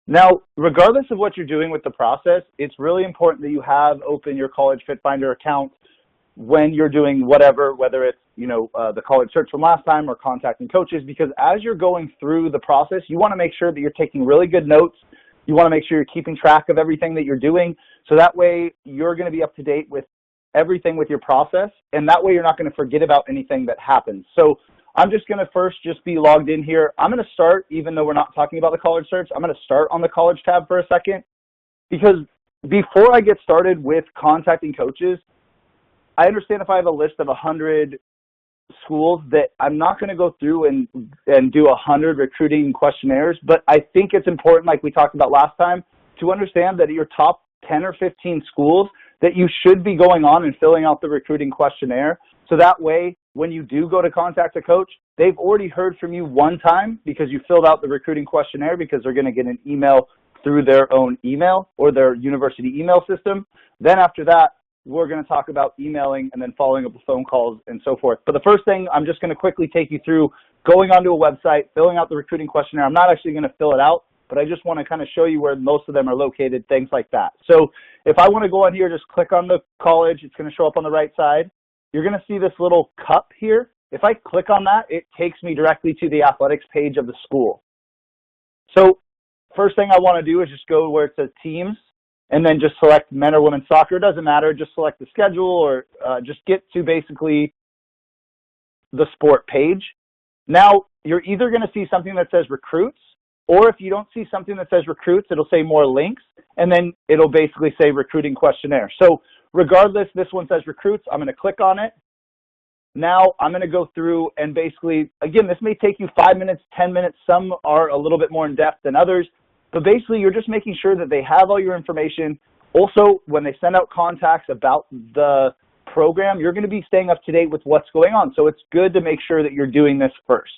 Now, regardless of what you're doing with the process, it's really important that you have open your College Fit Finder account when you're doing whatever, whether it's, the college search from last time or contacting coaches, because as you're going through the process, you want to make sure that you're taking really good notes. You want to make sure you're keeping track of everything that you're doing, so that way you're going to be up to date with everything with your process, and that way you're not going to forget about anything that happens. So I'm just going to first just be logged in here. I'm going to start, even though we're not talking about the college search, I'm going to start on the college tab for a second, because before I get started with contacting coaches, I understand if I have a list of 100 schools that I'm not going to go through and do 100 recruiting questionnaires, but I think it's important, like we talked about last time, to understand that your top 10 or 15 schools that you should be going on and filling out the recruiting questionnaire. So that way, when you do go to contact a coach, they've already heard from you one time because you filled out the recruiting questionnaire, because they're going to get an email through their own email or their university email system. Then after that, we're going to talk about emailing and then following up with phone calls and so forth. But the first thing, I'm just going to quickly take you through going onto a website, filling out the recruiting questionnaire. I'm not actually going to fill it out, but I just want to kind of show you where most of them are located, things like that. So if I want to go on here, just click on the college. It's going to show up on the right side. You're going to see this little cup here. If I click on that, it takes me directly to the athletics page of the school. So first thing I want to do is just go where it says teams, and then just select men or women's soccer. It doesn't matter. Just select the schedule, or just get to basically the sport page. Now, you're either going to see something that says recruits, or if you don't see something that says recruits, it'll say more links, and then it'll basically say recruiting questionnaire. So regardless, this one says recruits. I'm going to click on it. Now I'm going to go through and basically, again, this may take you 5 minutes, 10 minutes. Some are a little bit more in depth than others. But basically, you're just making sure that they have all your information. Also, when they send out contacts about the program, you're going to be staying up to date with what's going on. So it's good to make sure that you're doing this first.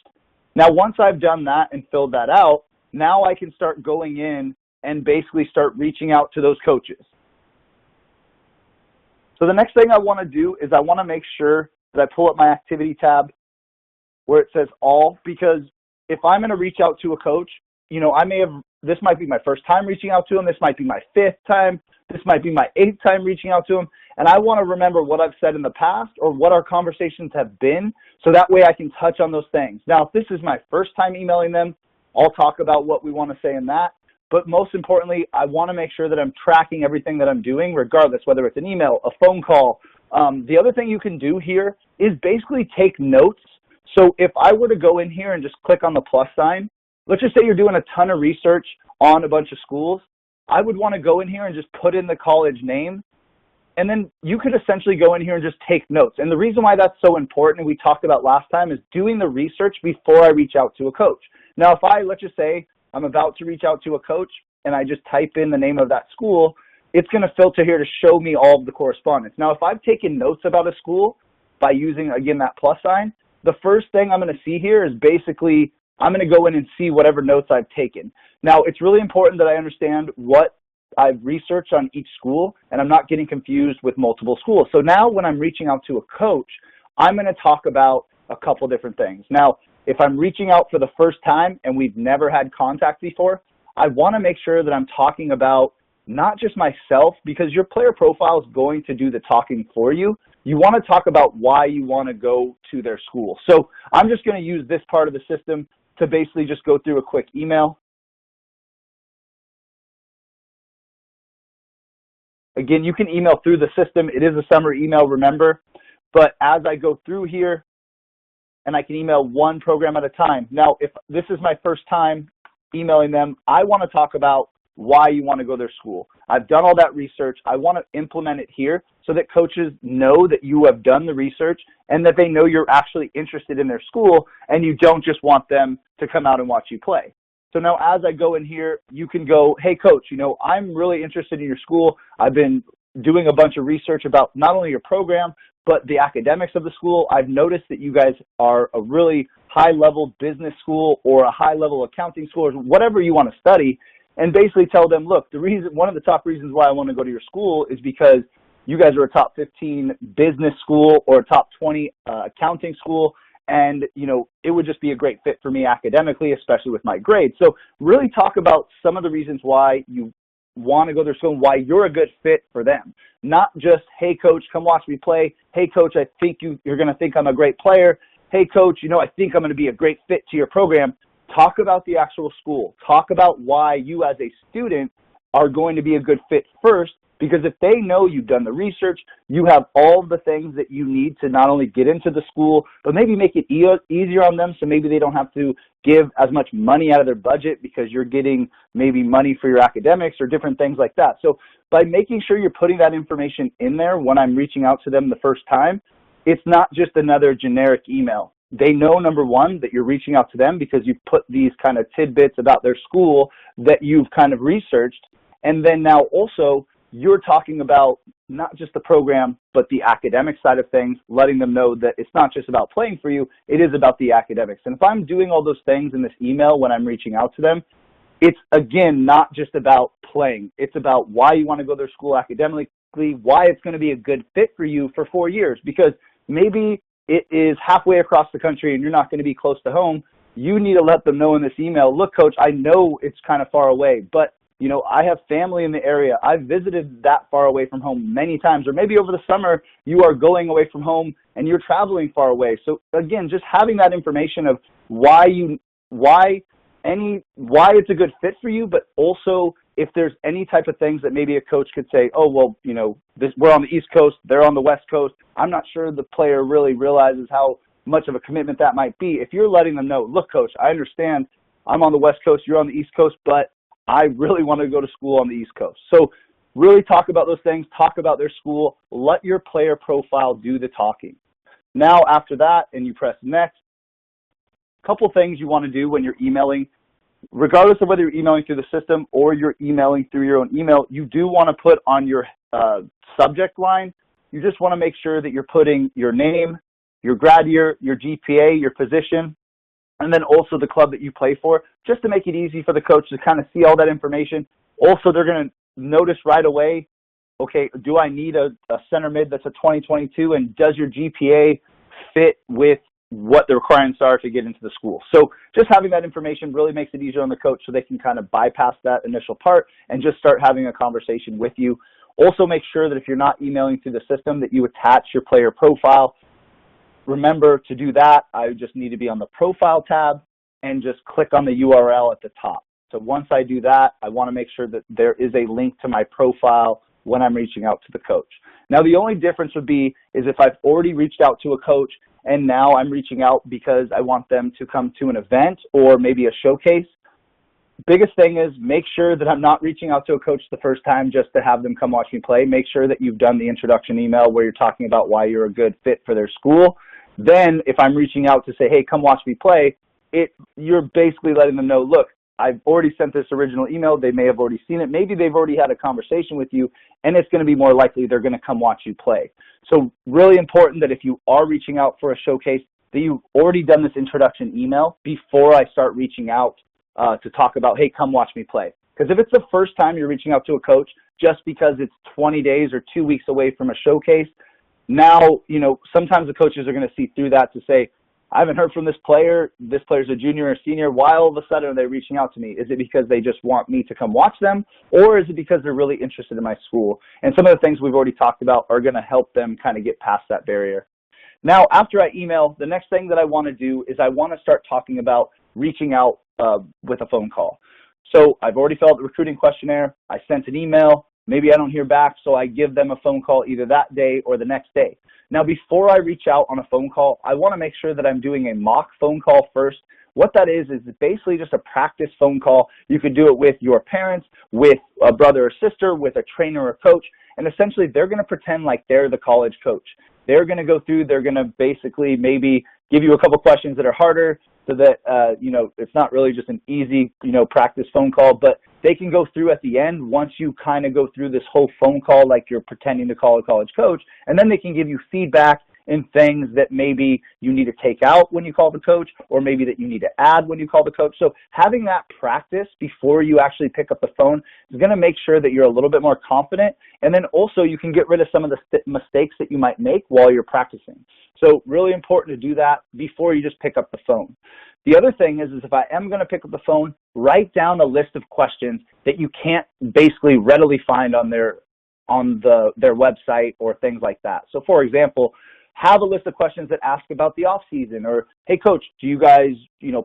Now, once I've done that and filled that out, now I can start going in and basically start reaching out to those coaches. So the next thing I want to do is I want to make sure that I pull up my activity tab where it says all, because if I'm going to reach out to a coach, this might be my first time reaching out to them. This might be my 5th time. This might be my 8th time reaching out to them. And I want to remember what I've said in the past or what our conversations have been, so that way I can touch on those things. Now, if this is my first time emailing them, I'll talk about what we want to say in that. But most importantly, I want to make sure that I'm tracking everything that I'm doing, regardless, whether it's an email, a phone call. The other thing you can do here is basically take notes. So if I were to go in here and just click on the plus sign, let's just say you're doing a ton of research on a bunch of schools, I would want to go in here and just put in the college name, and then you could essentially go in here and just take notes. And the reason why that's so important, and we talked about last time, is doing the research before I reach out to a coach. Now, if let's just say I'm about to reach out to a coach and I just type in the name of that school, it's going to filter here to show me all of the correspondence. Now, if I've taken notes about a school by using, again, that plus sign, the first thing I'm going to see here is basically I'm going to go in and see whatever notes I've taken. Now, it's really important that I understand what I've researched on each school, and I'm not getting confused with multiple schools. So now when I'm reaching out to a coach, I'm going to talk about a couple different things. Now, if I'm reaching out for the first time and we've never had contact before, I want to make sure that I'm talking about not just myself, because your player profile is going to do the talking for you. You want to talk about why you want to go to their school. So I'm just going to use this part of the system to basically just go through a quick email. Again, you can email through the system. It is a summary email, remember. But as I go through here, and I can email one program at a time. Now, if this is my first time emailing them, I want to talk about why you want to go to their school. I've done all that research. I want to implement it here so that coaches know that you have done the research and that they know you're actually interested in their school and you don't just want them to come out and watch you play. So now as I go in here, you can go, hey, coach, I'm really interested in your school. I've been doing a bunch of research about not only your program, but the academics of the school. I've noticed that you guys are a really high-level business school or a high-level accounting school or whatever you want to study, and basically tell them, look, one of the top reasons why I want to go to your school is because you guys are a top 15 business school or a top 20 accounting school, and, it would just be a great fit for me academically, especially with my grades. So really talk about some of the reasons why you want to go to their school and why you're a good fit for them. Not just, hey, coach, come watch me play. Hey, coach, I think you're going to think I'm a great player. Hey, coach, I think I'm going to be a great fit to your program. Talk about the actual school. Talk about why you as a student are going to be a good fit first, because if they know you've done the research, you have all the things that you need to not only get into the school, but maybe make it easier on them, so maybe they don't have to give as much money out of their budget because you're getting maybe money for your academics or different things like that. So by making sure you're putting that information in there when I'm reaching out to them the first time, it's not just another generic email. They know, number one, that you're reaching out to them because you've put these kind of tidbits about their school that you've kind of researched. And then now also you're talking about not just the program, but the academic side of things, letting them know that it's not just about playing for you, it is about the academics. And if I'm doing all those things in this email when I'm reaching out to them, it's, again, not just about playing. It's about why you want to go to their school academically, why it's going to be a good fit for you for 4 years, because maybe it is halfway across the country and you're not going to be close to home. You need to let them know in this email, look, coach, I know it's kind of far away, but I have family in the area. I've visited that far away from home many times, or maybe over the summer you are going away from home and you're traveling far away. So again, just having that information of why it's a good fit for you, but also if there's any type of things that maybe a coach could say, oh, well, we're on the East Coast, they're on the West Coast. I'm not sure the player really realizes how much of a commitment that might be. If you're letting them know, look, coach, I understand I'm on the West Coast, you're on the East Coast, but I really want to go to school on the East Coast. So really talk about those things, talk about their school, let your player profile do the talking. Now after that, and you press next, a couple things you want to do when you're emailing, regardless of whether you're emailing through the system or you're emailing through your own email, you do want to put on your subject line, you just want to make sure that you're putting your name, your grad year, your GPA, your position, and then also the club that you play for, just to make it easy for the coach to kind of see all that information. Also, they're going to notice right away, okay, do I need a center mid that's a 2022, and does your GPA fit with what the requirements are to get into the school? So just having that information really makes it easier on the coach so they can kind of bypass that initial part and just start having a conversation with you. Also make sure that if you're not emailing through the system that you attach your player profile. Remember to do that, I just need to be on the profile tab and just click on the URL at the top. So once I do that, I want to make sure that there is a link to my profile when I'm reaching out to the coach. Now the only difference would be is if I've already reached out to a coach and now I'm reaching out because I want them to come to an event or maybe a showcase. Biggest thing is make sure that I'm not reaching out to a coach the first time just to have them come watch me play. Make sure that you've done the introduction email where you're talking about why you're a good fit for their school. Then if I'm reaching out to say, hey, come watch me play, you're basically letting them know, look, I've already sent this original email. They may have already seen it. Maybe they've already had a conversation with you, and it's going to be more likely they're going to come watch you play. So really important that if you are reaching out for a showcase, that you've already done this introduction email before I start reaching out to talk about, hey, come watch me play. Because if it's the first time you're reaching out to a coach just because it's 20 days or 2 weeks away from a showcase, now, sometimes the coaches are going to see through that to say, I haven't heard from this player. This player's a junior or senior. Why all of a sudden are they reaching out to me? Is it because they just want me to come watch them, or is it because they're really interested in my school? And some of the things we've already talked about are going to help them kind of get past that barrier. Now, after I email, the next thing that I want to do is I want to start talking about reaching out with a phone call. So I've already filled out the recruiting questionnaire. I sent an email. Maybe I don't hear back, so I give them a phone call either that day or the next day. Now, before I reach out on a phone call, I want to make sure that I'm doing a mock phone call first. What that is basically just a practice phone call. You could do it with your parents, with a brother or sister, with a trainer or coach, and essentially they're going to pretend like they're the college coach. They're going to go through, they're going to basically maybe give you a couple questions that are harder so that, it's not really just an easy, practice phone call, but they can go through at the end once you kind of go through this whole phone call like you're pretending to call a college coach, and then they can give you feedback and things that maybe you need to take out when you call the coach, or maybe that you need to add when you call the coach. So having that practice before you actually pick up the phone is going to make sure that you're a little bit more confident, and then also you can get rid of some of the mistakes that you might make while you're practicing. So really important to do that before you just pick up the phone. The other thing is if I am going to pick up the phone, write down a list of questions that you can't basically readily find on their website or things like that. So for example, have a list of questions that ask about the off season, or, hey coach, do you guys,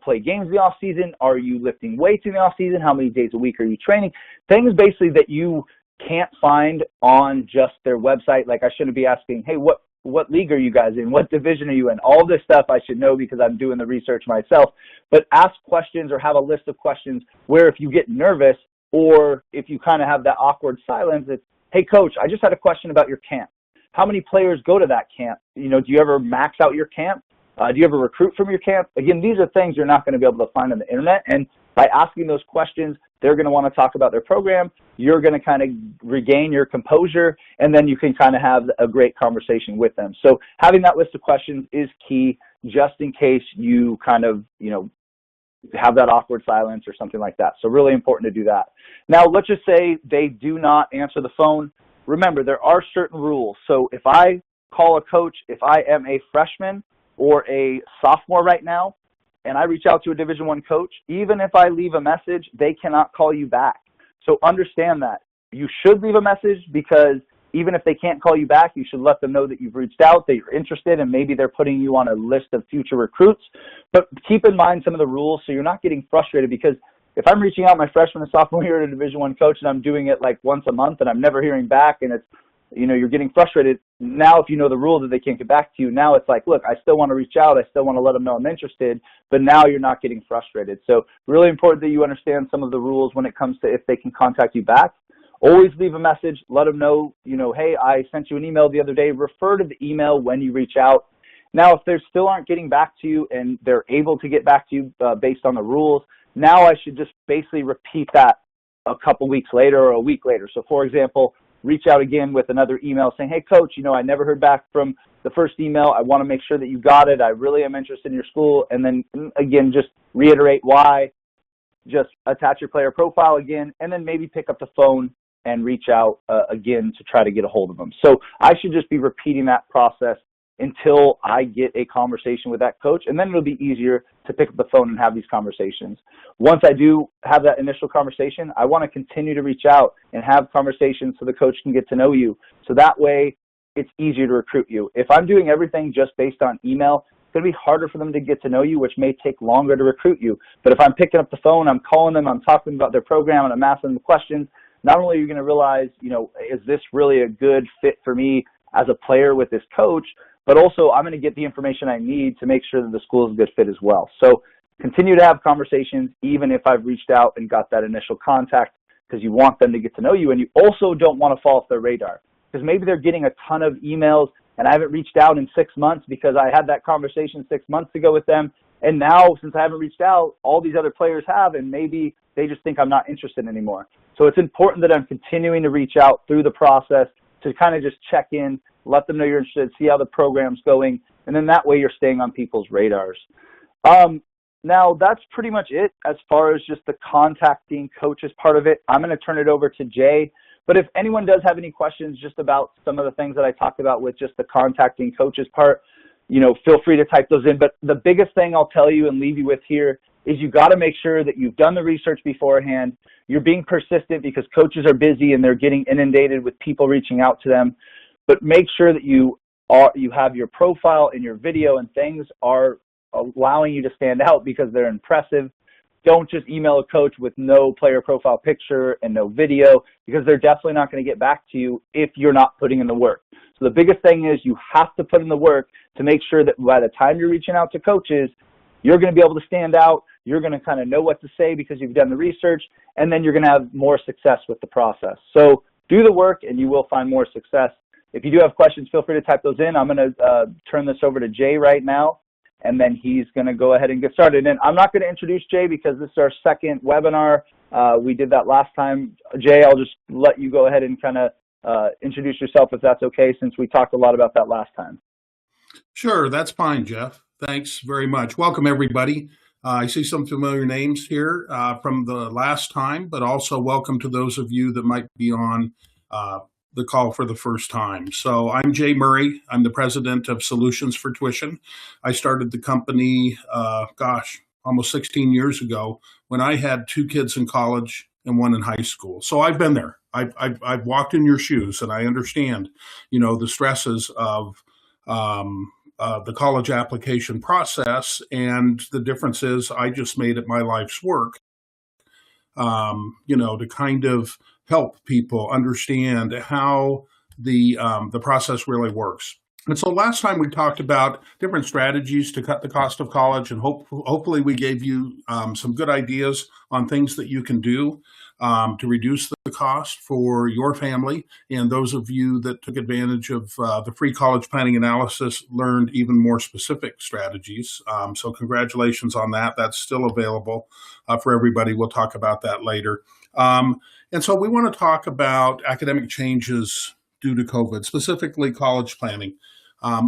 play games in the off season? Are you lifting weights in the off season? How many days a week are you training? Things basically that you can't find on just their website. Like I shouldn't be asking, hey, what league are you guys in? What division are you in? All this stuff I should know because I'm doing the research myself. But ask questions or have a list of questions where if you get nervous or if you kind of have that awkward silence, it's, hey coach, I just had a question about your camp. How many players go to that camp? Do you ever max out your camp? Do you ever recruit from your camp? Again, these are things you're not going to be able to find on the internet. And by asking those questions, they're going to want to talk about their program. You're going to kind of regain your composure, and then you can kind of have a great conversation with them. So having that list of questions is key, just in case you kind of, have that awkward silence or something like that. So really important to do that. Now, let's just say they do not answer the phone. Remember, there are certain rules. So if I call a coach, if I am a freshman or a sophomore right now, and I reach out to a Division I coach, even if I leave a message, they cannot call you back. So understand that. You should leave a message, because even if they can't call you back, you should let them know that you've reached out, that you're interested, and maybe they're putting you on a list of future recruits. But keep in mind some of the rules so you're not getting frustrated, because if I'm reaching out my freshman and sophomore year to a Division I coach and I'm doing it like once a month and I'm never hearing back, and it's, you're getting frustrated. Now, if you know the rule that they can't get back to you, now it's like, look, I still want to reach out. I still want to let them know I'm interested, but now you're not getting frustrated. So really important that you understand some of the rules when it comes to if they can contact you back. Always leave a message. Let them know, hey, I sent you an email the other day. Refer to the email when you reach out. Now, if they still aren't getting back to you and they're able to get back to you based on the rules, now I should just basically repeat that a couple weeks later or a week later. So, for example, reach out again with another email saying, hey, coach, I never heard back from the first email. I want to make sure that you got it. I really am interested in your school. And then, again, just reiterate why. Just attach your player profile again, and then maybe pick up the phone and reach out again to try to get a hold of them. So I should just be repeating that process until I get a conversation with that coach, and then it'll be easier to pick up the phone and have these conversations. Once I do have that initial conversation, I want to continue to reach out and have conversations so the coach can get to know you. So that way it's easier to recruit you. If I'm doing everything just based on email, it's going to be harder for them to get to know you, which may take longer to recruit you. But if I'm picking up the phone, I'm calling them, I'm talking about their program, and I'm asking them questions, not only are you going to realize, is this really a good fit for me as a player with this coach, but also I'm going to get the information I need to make sure that the school is a good fit as well. So continue to have conversations even if I've reached out and got that initial contact, because you want them to get to know you, and you also don't want to fall off their radar, because maybe they're getting a ton of emails and I haven't reached out in 6 months because I had that conversation 6 months ago with them, and now since I haven't reached out, all these other players have, and maybe they just think I'm not interested anymore. So it's important that I'm continuing to reach out through the process to kind of just check in, let them know you're interested, see how the program's going, and then that way you're staying on people's radars. Now, that's pretty much it as far as just the contacting coaches part of it. I'm going to turn it over to Jay, but if anyone does have any questions just about some of the things that I talked about with just the contacting coaches part, feel free to type those in. But the biggest thing I'll tell you and leave you with here is you got to make sure that you've done the research beforehand. You're being persistent because coaches are busy and they're getting inundated with people reaching out to them. But make sure that you have your profile and your video and things are allowing you to stand out because they're impressive. Don't just email a coach with no player profile picture and no video, because they're definitely not going to get back to you if you're not putting in the work. So the biggest thing is you have to put in the work to make sure that by the time you're reaching out to coaches, you're going to be able to stand out. You're going to kind of know what to say because you've done the research, and then you're going to have more success with the process. So do the work and you will find more success. If you do have questions, feel free to type those in. I'm going to turn this over to Jay right now, and then he's going to go ahead and get started. And I'm not going to introduce Jay because this is our second webinar. We did that last time. Jay, I'll just let you go ahead and kind of introduce yourself if that's okay, since we talked a lot about that last time. Sure, that's fine, Jeff. Thanks very much. Welcome, everybody. I see some familiar names here from the last time, but also welcome to those of you that might be on uh, the call for the first time. So I'm Jay Murray. I'm the president of Solutions for Tuition. I started the company, almost 16 years ago when I had two kids in college and one in high school. So I've been there. I've walked in your shoes, and I understand, the stresses of the college application process. And the difference is I just made it my life's work, to kind of help people understand how the process really works. And so last time we talked about different strategies to cut the cost of college, and hopefully we gave you some good ideas on things that you can do to reduce the cost for your family. And those of you that took advantage of the free college planning analysis learned even more specific strategies. So congratulations on that. That's still available for everybody. We'll talk about that later. And so we want to talk about academic changes due to COVID, specifically college planning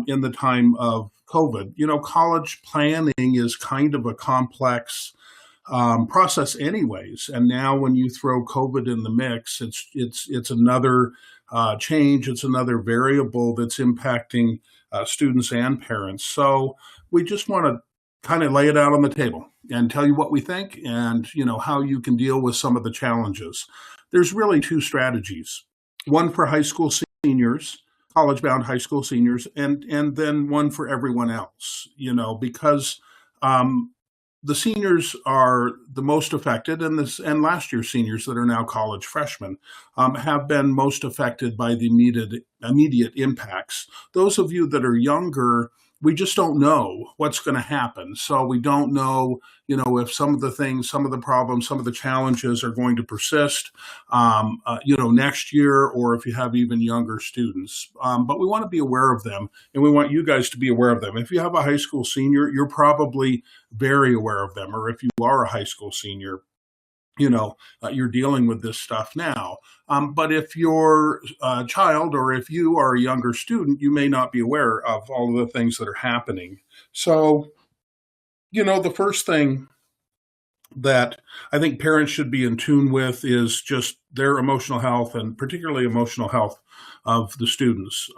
in the time of COVID. College planning is kind of a complex process anyways. And now when you throw COVID in the mix, it's another change. It's another variable that's impacting students and parents. So we just want to kind of lay it out on the table and tell you what we think and, how you can deal with some of the challenges. There's really two strategies, one for high school seniors, college-bound high school seniors, and then one for everyone else, because the seniors are the most affected, and last year's seniors that are now college freshmen have been most affected by the immediate impacts. Those of you that are younger, we just don't know what's going to happen. So we don't know, if some of the problems, some of the challenges are going to persist, next year, or if you have even younger students. But we want to be aware of them, and we want you guys to be aware of them. If you have a high school senior, you're probably very aware of them. Or if you are a high school senior, you're dealing with this stuff now. But if you're a child or if you are a younger student, you may not be aware of all of the things that are happening. So, the first thing that I think parents should be in tune with is just their emotional health, and particularly emotional health of the students.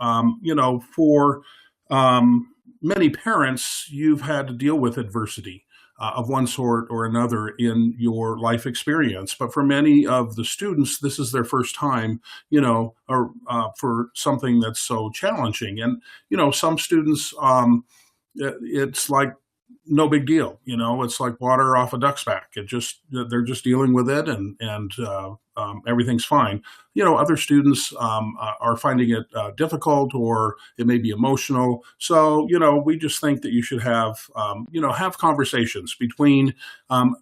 For many parents, you've had to deal with adversity of one sort or another in your life experience. But for many of the students, this is their first time, for something that's so challenging. And, some students, it's like no big deal. It's like water off a duck's back. They're just dealing with it, and everything's fine. Other students are finding it difficult, or it may be emotional. So, we just think that you should have conversations between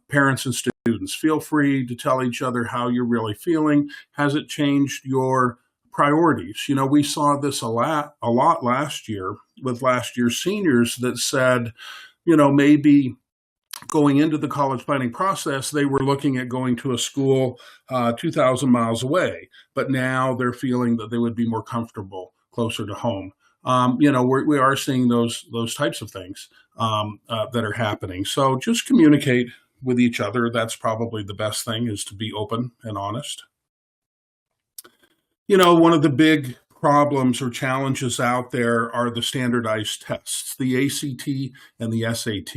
parents and students. Feel free to tell each other how you're really feeling. Has it changed your priorities? We saw this a lot last year with last year's seniors that said, maybe going into the college planning process, they were looking at going to a school 2,000 miles away, but now they're feeling that they would be more comfortable closer to home. We are seeing those types of things that are happening. So just communicate with each other. That's probably the best thing, is to be open and honest. One of the big problems or challenges out there are the standardized tests, the ACT and the SAT.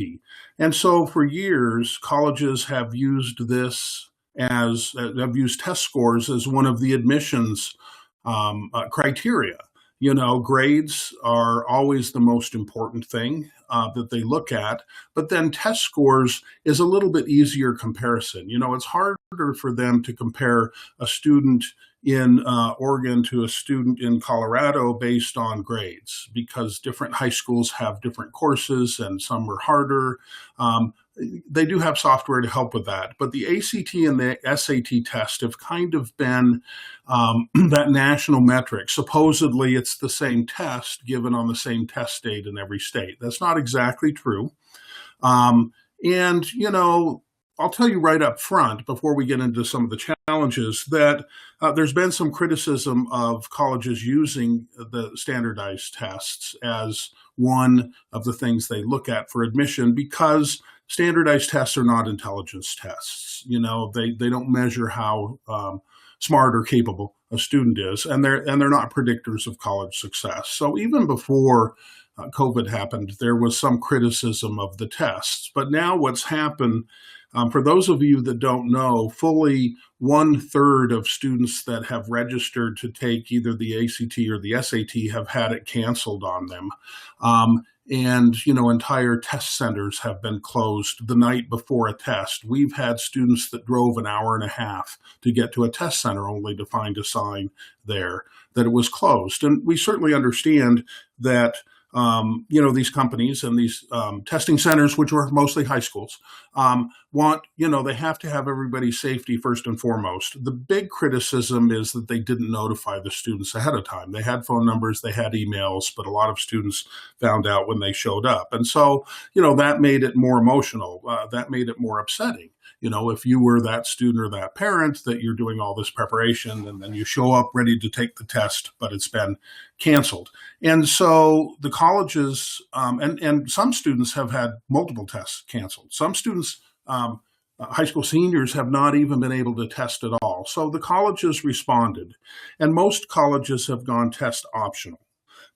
And so for years, colleges have used have used test scores as one of the admissions criteria. Grades are always the most important thing that they look at, but then test scores is a little bit easier comparison. It's harder for them to compare a student in Oregon to a student in Colorado based on grades, because different high schools have different courses and some are harder. They do have software to help with that, but the ACT and the SAT test have kind of been that national metric. Supposedly it's the same test given on the same test date in every state. That's not exactly true. And, I'll tell you right up front before we get into some of the challenges that there's been some criticism of colleges using the standardized tests as one of the things they look at for admission because standardized tests are not intelligence tests. They don't measure how smart or capable a student is, and they're not predictors of college success. So even before COVID happened, there was some criticism of the tests. But now what's happened, for those of you that don't know, fully 1/3 of students that have registered to take either the ACT or the SAT have had it canceled on them. And entire test centers have been closed the night before a test. We've had students that drove an hour and a half to get to a test center only to find a sign there that it was closed. And we certainly understand that these companies and these testing centers, which are mostly high schools, they have to have everybody's safety first and foremost. The big criticism is that they didn't notify the students ahead of time. They had phone numbers, they had emails, but a lot of students found out when they showed up. And so, that made it more emotional. That made it more upsetting. If you were that student or that parent that you're doing all this preparation and then you show up ready to take the test, but it's been canceled. And so the colleges, and some students have had multiple tests canceled. Some students, high school seniors, have not even been able to test at all. So the colleges responded, and most colleges have gone test optional,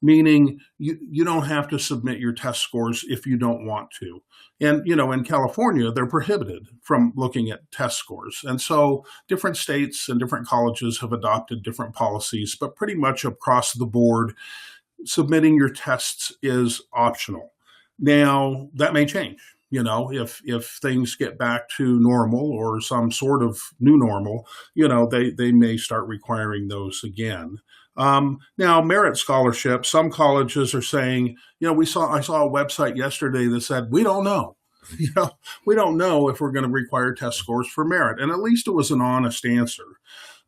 meaning you don't have to submit your test scores if you don't want to. And, in California, they're prohibited from looking at test scores. And so different states and different colleges have adopted different policies, but pretty much across the board, submitting your tests is optional. Now, that may change. If things get back to normal or some sort of new normal, they may start requiring those again. Now, merit scholarships, some colleges are saying, I saw a website yesterday that said, we don't know. We don't know if we're going to require test scores for merit. And at least it was an honest answer.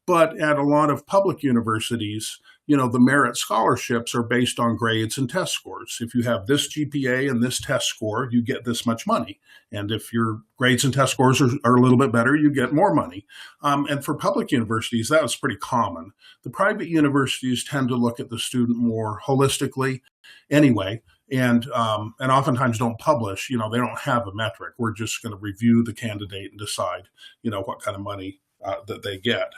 But at a lot of public universities, the merit scholarships are based on grades and test scores. If you have this GPA and this test score, you get this much money. And if your grades and test scores are a little bit better, you get more money. And for public universities, that was pretty common. The private universities tend to look at the student more holistically anyway, and oftentimes don't publish. They don't have a metric. We're just going to review the candidate and decide, what kind of money that they get.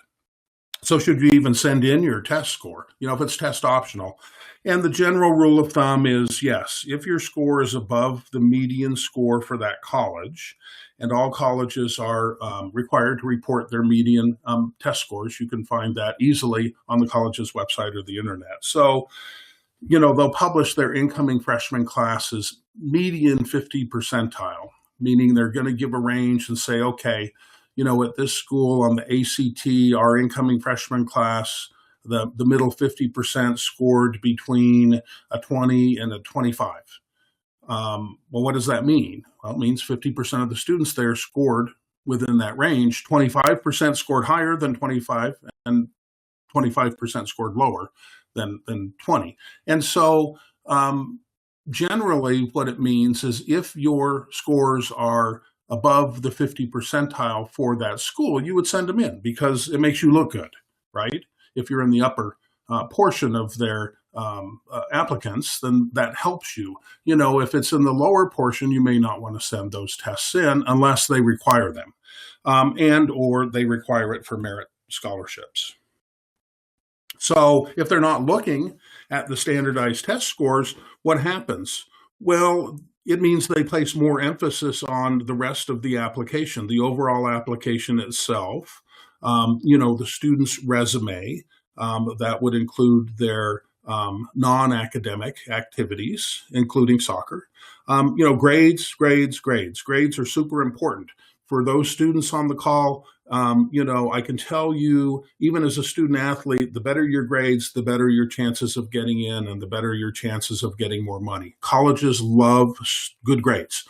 So should you even send in your test score, if it's test optional? And the general rule of thumb is, yes, if your score is above the median score for that college, and all colleges are required to report their median test scores, you can find that easily on the college's website or the internet. So, they'll publish their incoming freshman classes median 50 percentile, meaning they're going to give a range and say, okay, at this school on the ACT, our incoming freshman class, the middle 50% scored between a 20 and a 25. Well, what does that mean? Well, it means 50% of the students there scored within that range. 25% scored higher than 25, and 25% scored lower than 20. And so generally what it means is if your scores are above the 50 percentile for that school, you would send them in because it makes you look good, right? If you're in the upper portion of their applicants, then that helps you. If it's in the lower portion, you may not want to send those tests in unless they require them, and or they require it for merit scholarships. So if they're not looking at the standardized test scores, what happens? Well, it means they place more emphasis on the rest of the application, the overall application itself, the student's resume, that would include their non-academic activities, including soccer. Grades are super important. For those students on the call, I can tell you, even as a student athlete, the better your grades, the better your chances of getting in and the better your chances of getting more money. Colleges love good grades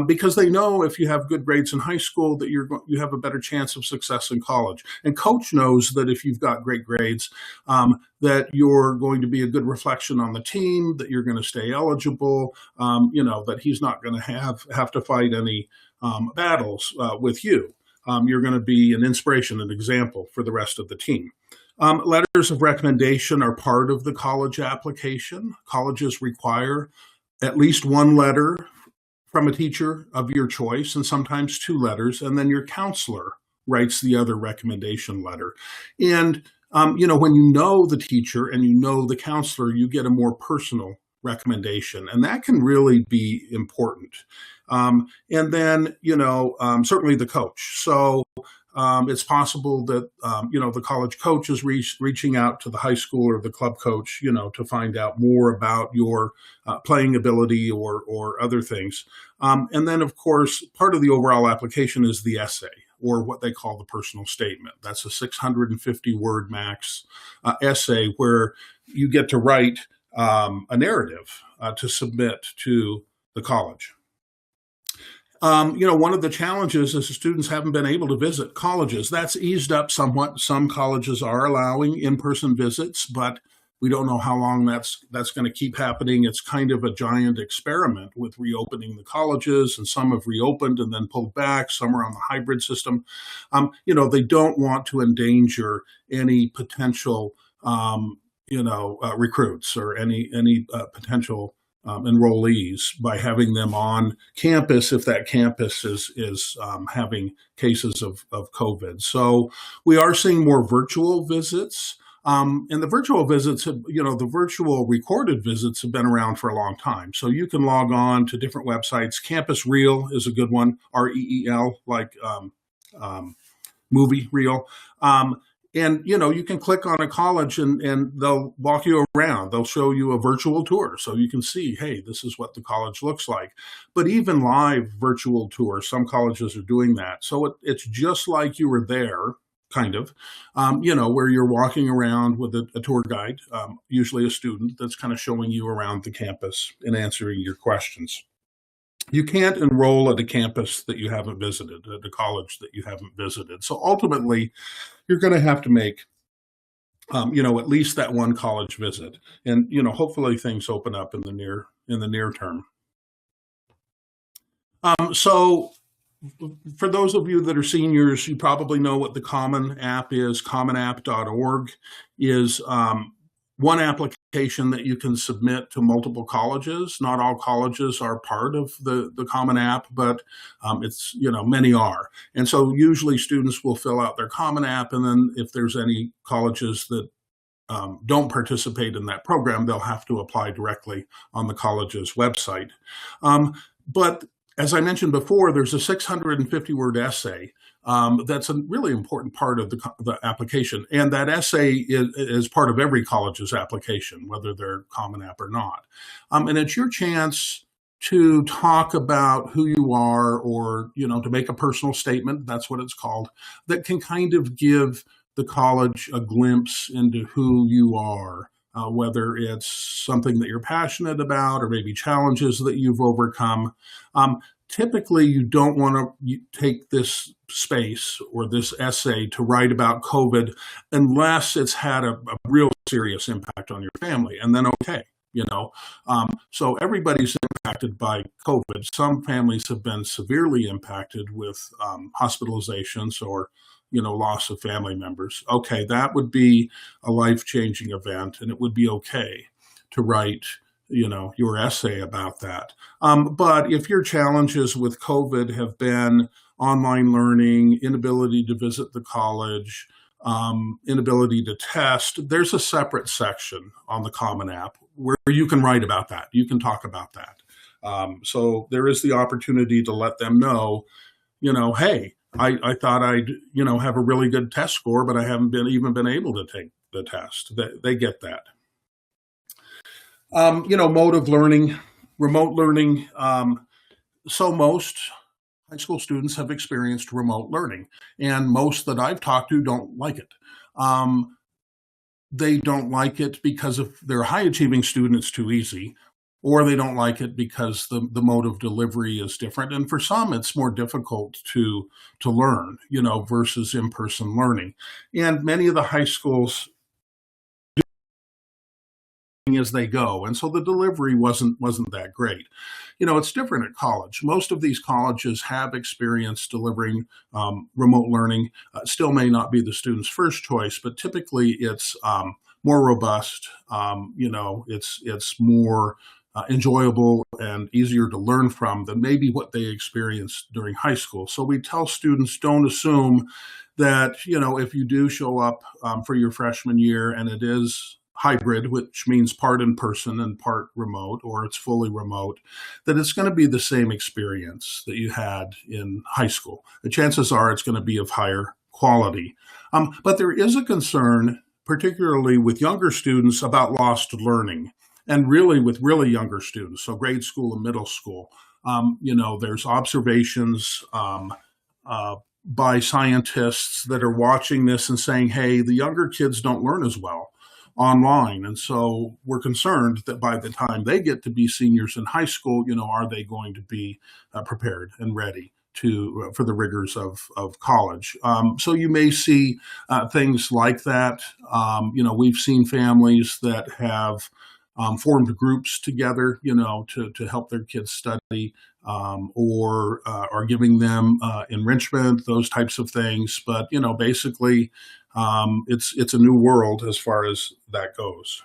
because they know if you have good grades in high school that you have a better chance of success in college. And coach knows that if you've got great grades, that you're going to be a good reflection on the team, that you're going to stay eligible, that he's not going to have to fight any battles with you. You're going to be an inspiration, an example for the rest of the team. Letters of recommendation are part of the college application. Colleges require at least one letter from a teacher of your choice, and sometimes two letters, and then your counselor writes the other recommendation letter. And, when you know the teacher and you know the counselor, you get a more personal recommendation, and that can really be important. And then, certainly the coach. So it's possible that, the college coach is reaching out to the high school or the club coach, to find out more about your playing ability or other things. And then, of course, part of the overall application is the essay, or what they call the personal statement. That's a 650-word max essay where you get to write a narrative to submit to the college. One of the challenges is the students haven't been able to visit colleges. That's eased up somewhat. Some colleges are allowing in-person visits, but we don't know how long that's going to keep happening. It's kind of a giant experiment with reopening the colleges, and some have reopened and then pulled back. Some are on the hybrid system. They don't want to endanger any potential, recruits or any potential enrollees by having them on campus if that campus is having cases of COVID. So we are seeing more virtual visits. And the virtual visits, the virtual recorded visits have been around for a long time. So you can log on to different websites. Campus Reel is a good one, REEL, like movie reel. And, you can click on a college and they'll walk you around. They'll show you a virtual tour so you can see, hey, this is what the college looks like. But even live virtual tours, some colleges are doing that. So it's just like you were there, kind of, where you're walking around with a tour guide, usually a student that's kind of showing you around the campus and answering your questions. You can't enroll at a campus that you haven't visited, at a college that you haven't visited. So ultimately, you're going to have to make, at least that one college visit, and hopefully things open up in the near term. So, for those of you that are seniors, you probably know what the Common App is. CommonApp.org is one application that you can submit to multiple colleges. Not all colleges are part of the Common App, but it's, many are. And so usually students will fill out their Common App, and then if there's any colleges that don't participate in that program, they'll have to apply directly on the college's website. But as I mentioned before, there's a 650-word essay that's a really important part of the application. And that essay is part of every college's application, whether they're Common App or not. And it's your chance to talk about who you are, or, to make a personal statement, that's what it's called, that can kind of give the college a glimpse into who you are. Whether it's something that you're passionate about or maybe challenges that you've overcome. Typically, you don't want to take this space or this essay to write about COVID unless it's had a real serious impact on your family, and then okay. So everybody's impacted by COVID. Some families have been severely impacted with hospitalizations or loss of family members. Okay, that would be a life-changing event, and it would be okay to write, your essay about that. But if your challenges with COVID have been online learning, inability to visit the college, inability to test, there's a separate section on the Common App where you can write about that. You can talk about that. So there is the opportunity to let them know, hey, I thought I'd, have a really good test score, but I haven't even been able to take the test. They get that. Mode of learning, remote learning. So most high school students have experienced remote learning, and most that I've talked to don't like it. They don't like it because if they're a high-achieving student, it's too easy, or they don't like it because the mode of delivery is different. And for some, it's more difficult to learn, versus in-person learning. And many of the high schools as they go. And so the delivery wasn't that great. It's different at college. Most of these colleges have experience delivering remote learning. Still may not be the student's first choice, but typically it's more robust. It's more enjoyable and easier to learn from than maybe what they experienced during high school. So we tell students, don't assume that, if you do show up for your freshman year and it is hybrid, which means part in person and part remote, or it's fully remote, that it's going to be the same experience that you had in high school. The chances are it's going to be of higher quality. But there is a concern, particularly with younger students, about lost learning, and really with really younger students, so grade school and middle school. There's observations by scientists that are watching this and saying, hey, the younger kids don't learn as well online. And so we're concerned that by the time they get to be seniors in high school, are they going to be prepared and ready for the rigors of college? So you may see things like that. We've seen families that have formed groups together, to help their kids study, or are giving them enrichment, those types of things. But, basically, it's a new world as far as that goes.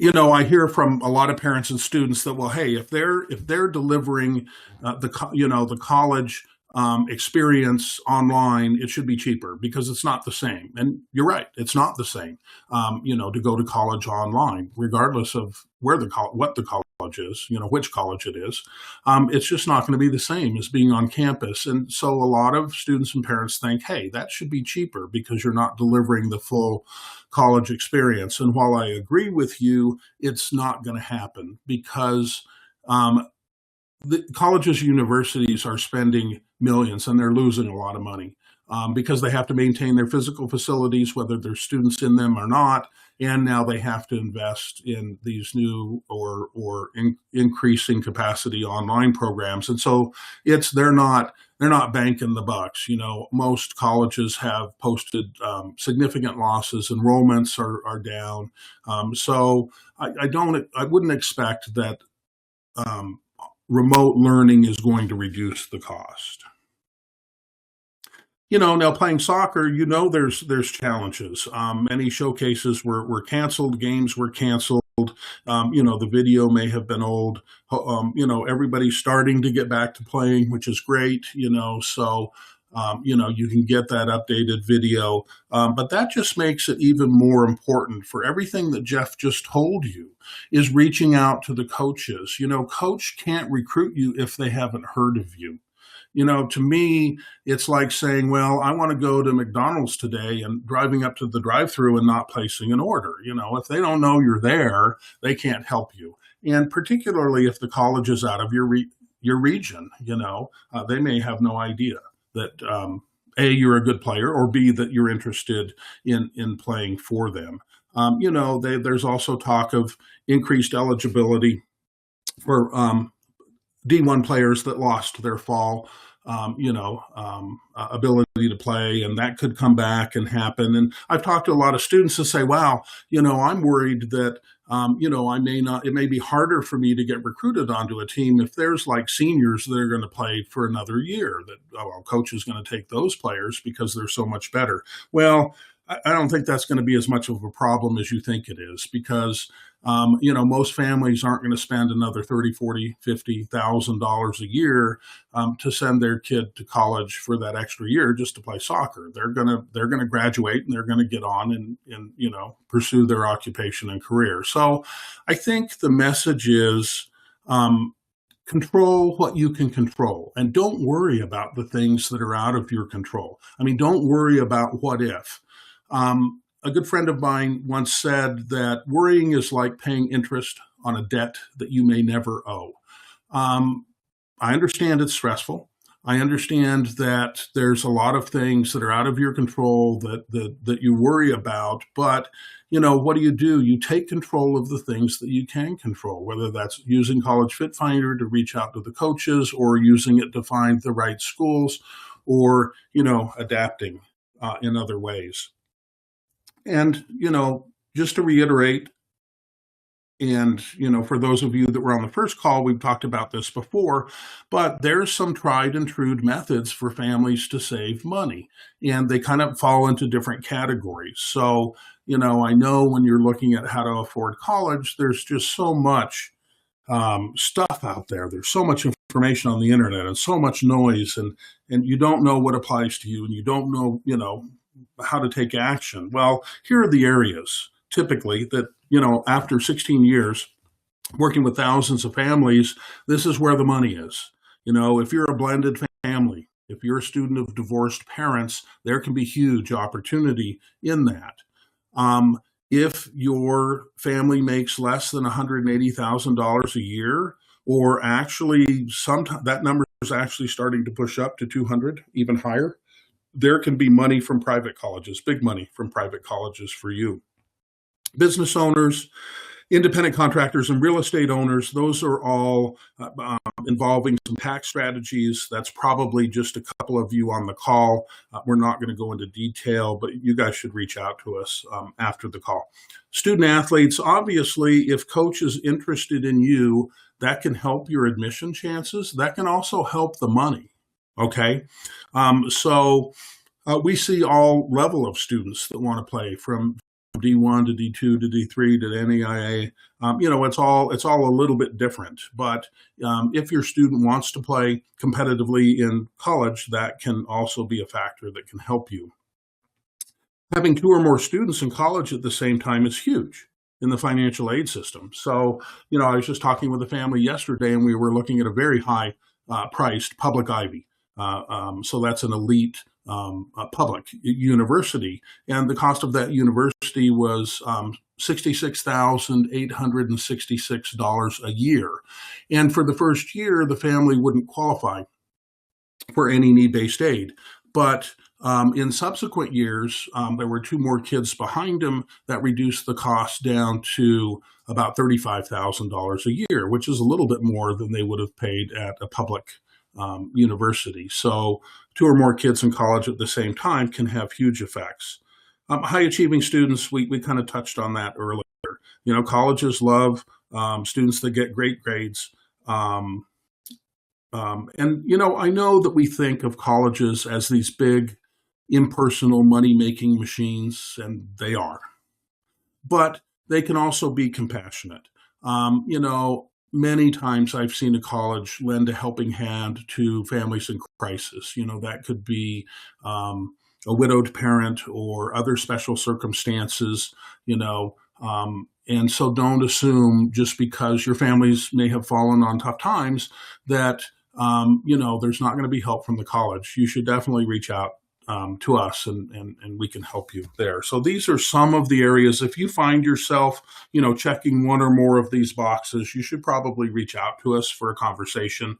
I hear from a lot of parents and students that, well, hey, if they're delivering the college experience online, it should be cheaper because it's not the same. And you're right, it's not the same, to go to college online, regardless of what the college is, which college it is. It's just not going to be the same as being on campus. And so a lot of students and parents think, hey, that should be cheaper because you're not delivering the full college experience. And while I agree with you, it's not going to happen because the colleges and universities are spending millions and they're losing a lot of money because they have to maintain their physical facilities, whether there's students in them or not. And now they have to invest in these new or increasing capacity online programs. And so they're not banking the bucks. Most colleges have posted significant losses. Enrollments are down. So I wouldn't expect that remote learning is going to reduce the cost. Now playing soccer, there's challenges. Many showcases were canceled, games were canceled. The video may have been old. Everybody's starting to get back to playing, which is great. So you can get that updated video. But that just makes it even more important for everything that Jeff just told you is reaching out to the coaches. Coach can't recruit you if they haven't heard of you. To me, it's like saying, well, I want to go to McDonald's today and driving up to the drive-thru and not placing an order. If they don't know you're there, they can't help you. And particularly if the college is out of your region, they may have no idea that A, you're a good player, or B, that you're interested in playing for them. There's also talk of increased eligibility for D1 players that lost their fall, ability to play, and that could come back and happen. And I've talked to a lot of students that say, wow, I'm worried that, it may be harder for me to get recruited onto a team if there's like seniors that are going to play for another year, that coach is going to take those players because they're so much better. Well, I don't think that's going to be as much of a problem as you think it is because, most families aren't going to spend another $30,000, $40,000, $50,000 a year to send their kid to college for that extra year just to play soccer. They're going to graduate and they're going to get on and pursue their occupation and career. So I think the message is control what you can control and don't worry about the things that are out of your control. Don't worry about what if. A good friend of mine once said that worrying is like paying interest on a debt that you may never owe. I understand it's stressful. I understand that there's a lot of things that are out of your control that you worry about, but what do? You take control of the things that you can control, whether that's using College Fit Finder to reach out to the coaches or using it to find the right schools or, adapting in other ways. And, just to reiterate, and, for those of you that were on the first call, we've talked about this before, but there's some tried and true methods for families to save money, and they kind of fall into different categories. So, I know when you're looking at how to afford college, there's just so much stuff out there. There's so much information on the internet and so much noise, and you don't know what applies to you, and you don't know, how to take action. Well, here are the areas typically that, after 16 years working with thousands of families, this is where the money is. If you're a blended family, if you're a student of divorced parents, there can be huge opportunity in that. If your family makes less than $180,000 a year, or actually sometimes that number is actually starting to push up to 200, even higher, there can be money from private colleges, big money from private colleges for you. Business owners, independent contractors, and real estate owners, those are all involving some tax strategies. That's probably just a couple of you on the call. We're not going to go into detail, but you guys should reach out to us after the call. Student athletes, obviously, if coach is interested in you, that can help your admission chances. That can also help the money. Okay, so we see all level of students that want to play, from D1 to D2 to D3 to NAIA. It's all a little bit different. But if your student wants to play competitively in college, that can also be a factor that can help you. Having 2 or more students in college at the same time is huge in the financial aid system. So, I was just talking with a family yesterday, and we were looking at a very high priced public Ivy. So that's an elite public university, and the cost of that university was $66,866 a year. And for the first year, the family wouldn't qualify for any need-based aid. But in subsequent years, there were 2 more kids behind him that reduced the cost down to about $35,000 a year, which is a little bit more than they would have paid at a public university. So 2 or more kids in college at the same time can have huge effects. High achieving students, we kind of touched on that earlier. Colleges love students that get great grades. And, I know that we think of colleges as these big impersonal money-making machines, and they are. But they can also be compassionate. Many times I've seen a college lend a helping hand to families in crisis. That could be a widowed parent or other special circumstances, and so don't assume just because your families may have fallen on tough times that, there's not going to be help from the college. You should definitely reach out to us, and we can help you there. So these are some of the areas. If you find yourself, checking 1 or more of these boxes, you should probably reach out to us for a conversation,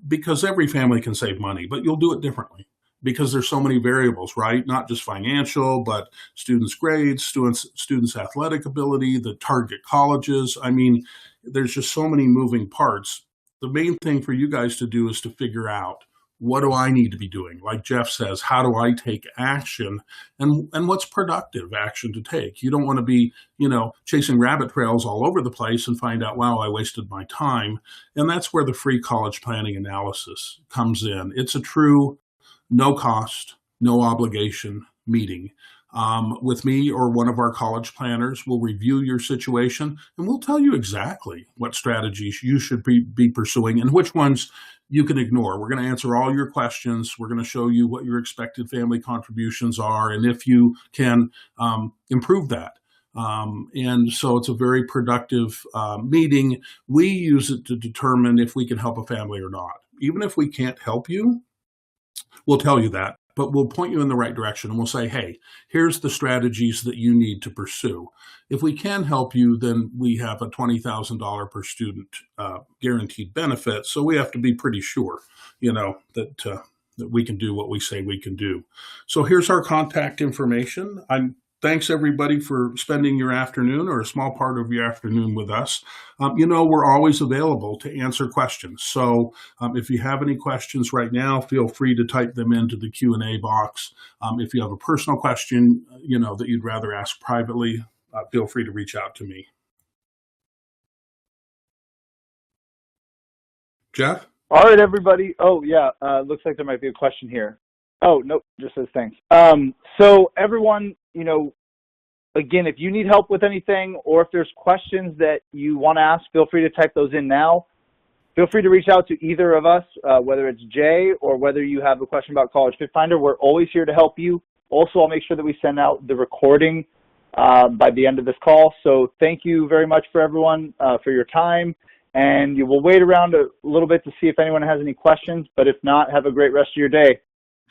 because every family can save money, but you'll do it differently because there's so many variables, right? Not just financial, but students' grades, students' athletic ability, the target colleges. I mean, there's just so many moving parts. The main thing for you guys to do is to figure out, what do I need to be doing? Like Jeff says, how do I take action, and what's productive action to take? You don't want to be, chasing rabbit trails all over the place and find out, wow, I wasted my time. And that's where the free college planning analysis comes in. It's a true no cost, no obligation meeting. With me or one of our college planners. We'll review your situation, and we'll tell you exactly what strategies you should be pursuing and which ones you can ignore. We're going to answer all your questions. We're going to show you what your expected family contributions are and if you can improve that. And so it's a very productive meeting. We use it to determine if we can help a family or not. Even if we can't help you, we'll tell you that. But we'll point you in the right direction, and we'll say, hey, here's the strategies that you need to pursue. If we can help you, then we have a $20,000 per student guaranteed benefit. So we have to be pretty sure, that we can do what we say we can do. So here's our contact information. Thanks, everybody, for spending your afternoon or a small part of your afternoon with us. We're always available to answer questions. So if you have any questions right now, feel free to type them into the Q&A box. If you have a personal question, that you'd rather ask privately, feel free to reach out to me. Jeff? All right, everybody. Oh, yeah. Looks like there might be a question here. Oh, nope. Just says thanks. So everyone, again, if you need help with anything or if there's questions that you want to ask, feel free to type those in now. Feel free to reach out to either of us, whether it's Jay or whether you have a question about College Fit Finder. We're always here to help you. Also, I'll make sure that we send out the recording by the end of this call. So thank you very much for everyone for your time. And you will wait around a little bit to see if anyone has any questions. But if not, have a great rest of your day.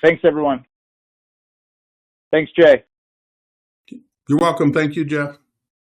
Thanks, everyone. Thanks, Jay. You're welcome. Thank you, Jeff.